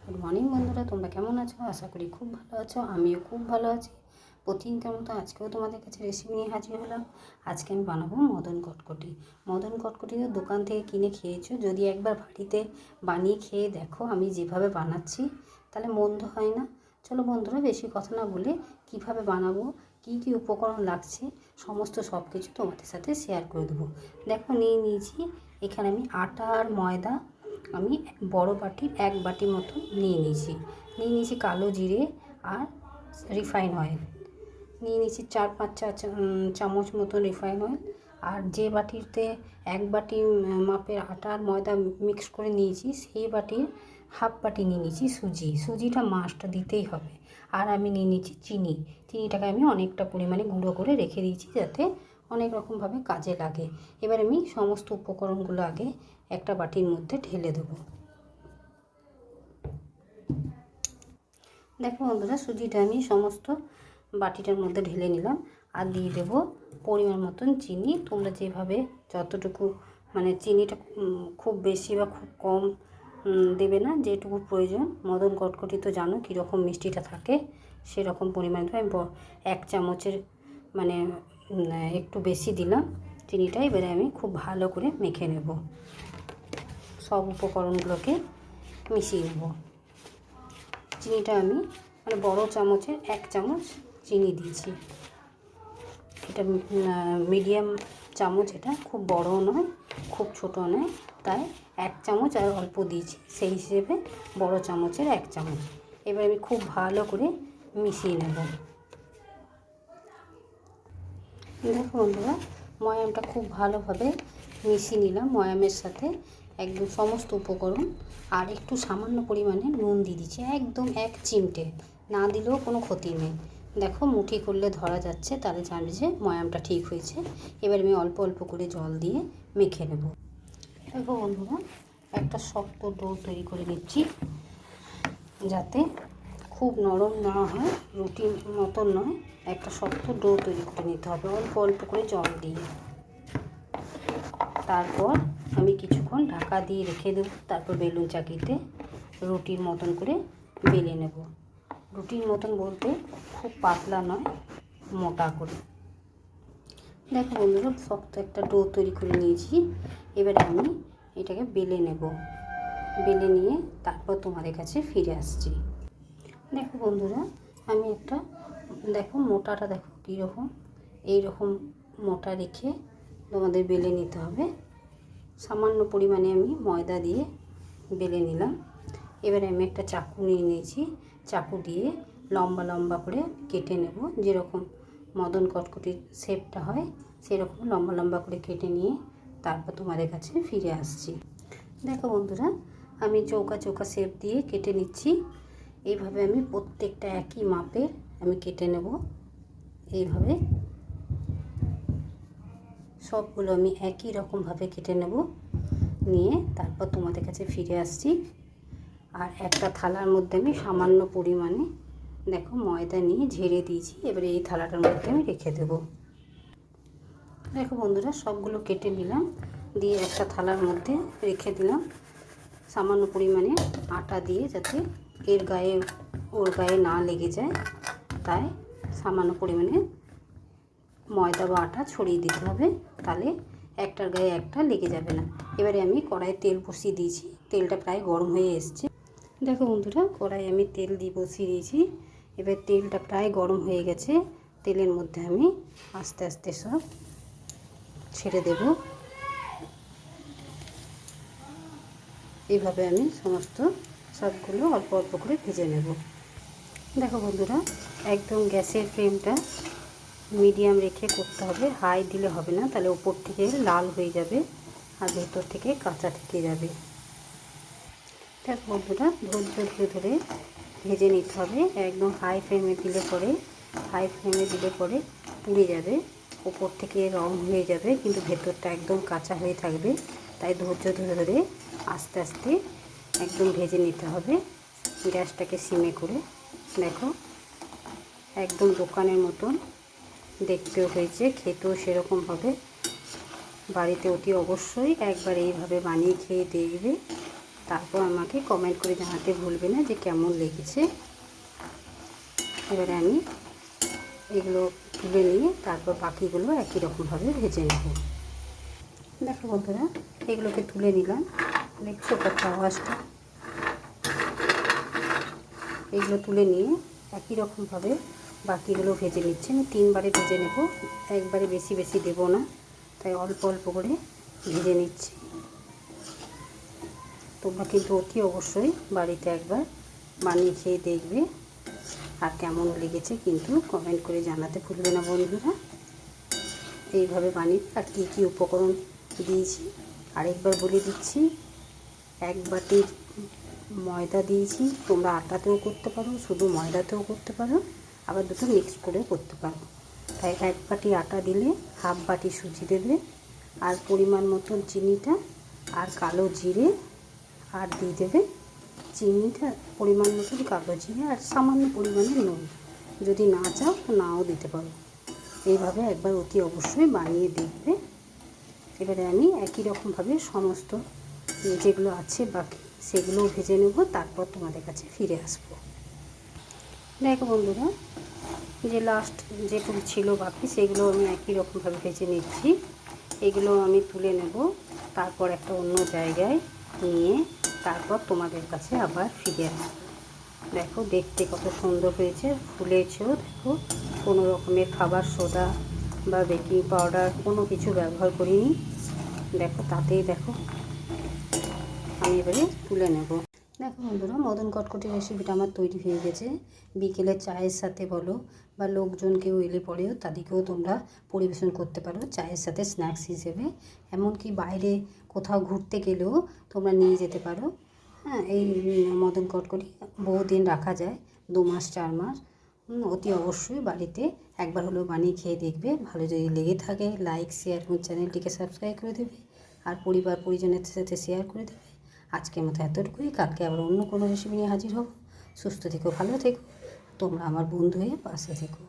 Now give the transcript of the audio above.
Good morning বন্ধুরা, তোমরা কেমন আছো? আশা করি খুব ভালো আছো। আমিও খুব ভালো আছি। প্রতিদিনকার মতো আজকেও তোমাদের কাছে রেসিপি নিয়ে হাজির হলাম। আজকে আমি বানাবো মদন কটকটি। মদন কটকটি তো দোকান থেকে কিনে খেয়েছো, যদি একবার বাড়িতে বানিয়ে খেয়ে দেখো আমি যেভাবে বানাচ্ছি তাহলে মন্দ হয় না। চলো বন্ধুরা, বেশি কথা না বলে কিভাবে বানাবো, কী কী উপকরণ লাগছে সমস্ত সব কিছু তোমাদের সাথে শেয়ার করে দেবো। দেখো নিয়েছি এখানে আমি আটা আর ময়দা, আমি বড় বাটির 1 বাটি মতো নিয়েছি কালো জিরে আর রিফাইন অয়েল নিয়ে নিয়েছি 4-5 চামচ মতো রিফাইন অয়েল। আর যে বাটিতে 1 বাটি মাপের আটা আর ময়দা মিক্স করে নিয়েছি সেই বাটির হাফ বাটি নিয়ে নিয়েছি সুজিটা মাস্ট দিতেই হবে। আর আমি নিয়ে নিয়েছি চিনিটাকে আমি অনেকটা পরিমাণে গুঁড়ো করে রেখে দিয়েছি যাতে অনেক রকমভাবে কাজে লাগে। এবার আমি সমস্ত উপকরণগুলো আগে একটা বাটির মধ্যে ঢেলে দেবো। দেখো বন্ধুরা, সুজিটা আমি সমস্ত বাটিটার মধ্যে ঢেলে নিলাম আর দিয়ে দেবো পরিমাণ মতন চিনি। তোমরা যেভাবে যতটুকু মানে চিনিটা খুব বেশি বা খুব কম দেবে না, যেটুকু প্রয়োজন। মদন কটকটি তো জানো কীরকম মিষ্টিটা থাকে, সেরকম পরিমাণে আমি 1 চামচের মানে একটু বেশি দিলাম চিনিটা। এবারে আমি খুব ভালো করে মেখে নেব, সব উপকরণগুলোকে মিশিয়ে নেব। চিনিটা আমি মানে বড় চামচের 1 চামচ চিনি দিয়েছি। এটা মিডিয়াম চামচ, এটা খুব বড়ও নয় খুব ছোটো নয়, তাই 1 চামচ আর অল্প দিয়েছি, সেই হিসেবে বড় চামচের 1 চামচ। এবার আমি খুব ভালো করে মিশিয়ে নেব। দেখো বন্ধুরা, ময়ামটা খুব ভালোভাবে মিশিয়ে নিলাম ময়ামের সাথে একদম সমস্ত উপকরণ। আর একটু সামান্য পরিমাণে নুন দিয়ে দিচ্ছি, একদম 1 চিমটে, না দিলেও কোনো ক্ষতি নেই। দেখো মুঠি করলে ধরা যাচ্ছে, তাহলে জানবে যে ময়ামটা ঠিক হয়েছে। এবার আমি অল্প অল্প করে জল দিয়ে মেখে নেব। দেখো বন্ধুরা, একটা শক্ত ডো তৈরি করে নিচ্ছি যাতে খুব নরম না হয়, রুটির মতন নয়, একটা শক্ত ডো তৈরি করে নিতে হবে অল্প অল্প করে জল দিয়ে। তারপর আমি কিছুক্ষণ ঢাকা দিয়ে রেখে দেব, তারপর বেলুন চাকিতে রুটির মতন করে বেলে নেব। রুটির মতন বলতে খুব পাতলা নয়, মোটা করে। দেখো বন্ধুরা, শক্ত একটা ডো তৈরি করে নিয়েছি। এবারে আমি এটাকে বেলে নেব, বেলে নিয়ে তারপর তোমাদের কাছে ফিরে আসছি। দেখো বন্ধুরা, আমি একটা দেখো মোটাটা দেখো কীরকম, এইরকম মোটা রেখে তোমাদের বেলে নিতে হবে। সামান্য পরিমাণে আমি ময়দা দিয়ে বেলে নিলাম। এবারে আমি একটা চাকু নিয়ে নিয়েছি, চাকু দিয়ে লম্বা লম্বা করে কেটে নেব, যেরকম মদন কটকটির শেপটা হয় সেরকম লম্বা লম্বা করে কেটে নিয়ে তারপর তোমাদের কাছে ফিরে আসছি। দেখো বন্ধুরা, আমি চৌকা চৌকা শেপ দিয়ে কেটে নিচ্ছি। এইভাবে আমি প্রত্যেকটা একই মাপের আমি কেটে নেব। এইভাবে সবগুলো আমি একই রকমভাবে কেটে নেব, নিয়ে তারপর তোমাদের কাছে ফিরে আসছি। আর একটা থালার মধ্যে আমি সামান্য পরিমাণে দেখো ময়দা নিয়ে ঝেড়ে দিয়েছি, এবারে এই থালাটার মধ্যে আমি রেখে দেব। দেখো বন্ধুরা, সবগুলো কেটে নিলাম, দিয়ে একটা থালার মধ্যে রেখে দিলাম। সামান্য পরিমাণে আটা দিয়ে যাতে ওর গায়ে না লেগে যায়, তাই সামান্য পরিমাণে ময়দা বা আটা ছড়িয়ে দিতে হবে, তাহলে একটার গায়ে একটা লেগে যাবে না। এবারে আমি কড়াইয়ে তেল বসিয়ে দিয়েছি, তেলটা প্রায় গরম হয়ে এসছে। দেখো বন্ধুরা, কড়াইয়ে আমি তেল দিয়ে বসিয়ে দিয়েছি। এবার তেলটা প্রায় গরম হয়ে গেছে, তেলের মধ্যে আমি আস্তে আস্তে সব ছেড়ে দেব। এইভাবে আমি সমস্ত সবগুলো অল্প অল্প করে ভেজে নেব। দেখো বন্ধুরা, একদম গ্যাসের ফ্লেমটা মিডিয়াম রেখে করতে হবে, হাই দিলে হবে না, তাহলে ওপর থেকে লাল হয়ে যাবে আর ভেতর থেকে কাঁচা থেকে যাবে। দেখো বন্ধুরা, ধৈর্য ধরে ধরে ভেজে নিতে হবে। একদম হাই ফ্লেমে দিলে পরে পুড়ে যাবে, ওপর থেকে রং হয়ে যাবে কিন্তু ভেতরটা একদম কাঁচা হয়ে থাকবে। তাই ধৈর্য ধরে ধরে আস্তে আস্তে একদম ভেজে নিতে হবে, গ্যাসটাকে সিমে করে। দেখো একদম দোকানের মতন দেখতেও হয়েছে, খেতেও সেরকম হবে। বাড়িতে অতি অবশ্যই একবার এইভাবে বানিয়ে খেয়ে দেখবে, তারপর আমাকে কমেন্ট করে জানাতে ভুলবে না যে কেমন লেগেছে। এবারে আমি এগুলো তুলে নিয়ে তারপর বাকিগুলো একই রকমভাবে ভেজে নেব। দেখো বন্ধুরা, এগুলোকে তুলে নিলাম, দেখছো কত আওয়াজটা। এগুলো তুলে নিয়ে একই রকমভাবে বাকিগুলো ভেজে নিচ্ছি। আমি 3 বারে ভেজে নেব, একবারে বেশি বেশি দেব না, তাই অল্প অল্প করে ভেজে নিচ্ছি। তোমরা কিন্তু অতি অবশ্যই বাড়িতে একবার বানিয়ে খেয়ে দেখবে, আর কেমন লেগেছে কিন্তু কমেন্ট করে জানাতে ভুলবে না বন্ধুরা। এইভাবে বানিয়ে আর কী কী উপকরণ দিয়েছি আরেকবার বলে দিচ্ছি। 1 বাটি ময়দা দিয়েছি, তোমরা আটাতেও করতে পারো, শুধু ময়দাতেও করতে পারো, আবার দুটো মিক্স করেও করতে পারো। তাই 1 বাটি আটা দিলে 1/2 বাটি সুজি দেবে, আর পরিমাণ মতন চিনিটা, আর কালো জিরে, আর দিয়ে দেবে চিনিটা পরিমাণ মতন, কালো জিরে, আর সামান্য পরিমাণে নুন। যদি না চাও তো নাও দিতে পারো। এইভাবে একবার অতি অবশ্যই বানিয়ে দেখবে। এবারে আমি একই রকমভাবে সমস্ত যেগুলো আছে বাকি সেগুলোও ভেজে নেব, তারপর তোমাদের কাছে ফিরে আসবো। দেখো বন্ধুরা, যে লাস্ট যেটুকু ছিল বাকি সেগুলো আমি একই রকমভাবে ভেজে নিচ্ছি। এগুলো আমি তুলে নেব, তারপর একটা অন্য জায়গায় নিয়ে তারপর তোমাদের কাছে আবার ফিরে আসবো। দেখো দেখতে কত সুন্দর হয়েছে, ফুলেছেও। দেখো কোনো রকমের খাবার সোডা বা বেকিং পাউডার কোনো কিছু ব্যবহার করিনি। দেখো তাতেই দেখো আমি এবারে তুলে নেব। দেখো বন্ধুরা, মদন কটকটি রেসিপিটা আমার তৈরি হয়ে গেছে। বিকেলে চায়ের সাথে বলো বা লোকজন কেউ এলে পরেও তাদেরকেও তোমরা পরিবেশন করতে পারো চায়ের সাথে স্ন্যাক্স হিসেবে। এমনকি বাইরে কোথাও ঘুরতে গেলেও তোমরা নিয়ে যেতে পারো। হ্যাঁ, এই মদন কটকটি বহুদিন রাখা যায়, 2 মাস 4 মাস। অতি অবশ্যই বাড়িতে একবার হলেও বানিয়ে খেয়ে দেখবে। ভালো যদি লেগে থাকে লাইক, শেয়ার এবং চ্যানেলটিকে সাবস্ক্রাইব করে দেবে, আর পরিবার পরিজনের সাথে শেয়ার করে দেবে। আজকের মতো এতটুকুই, কালকে আবার অন্য কোনো রেসিপি নিয়ে হাজির হব। সুস্থ থেকো, ভালো থেকো, তোমরা আমার বন্ধু হয়ে পাশে থেকো।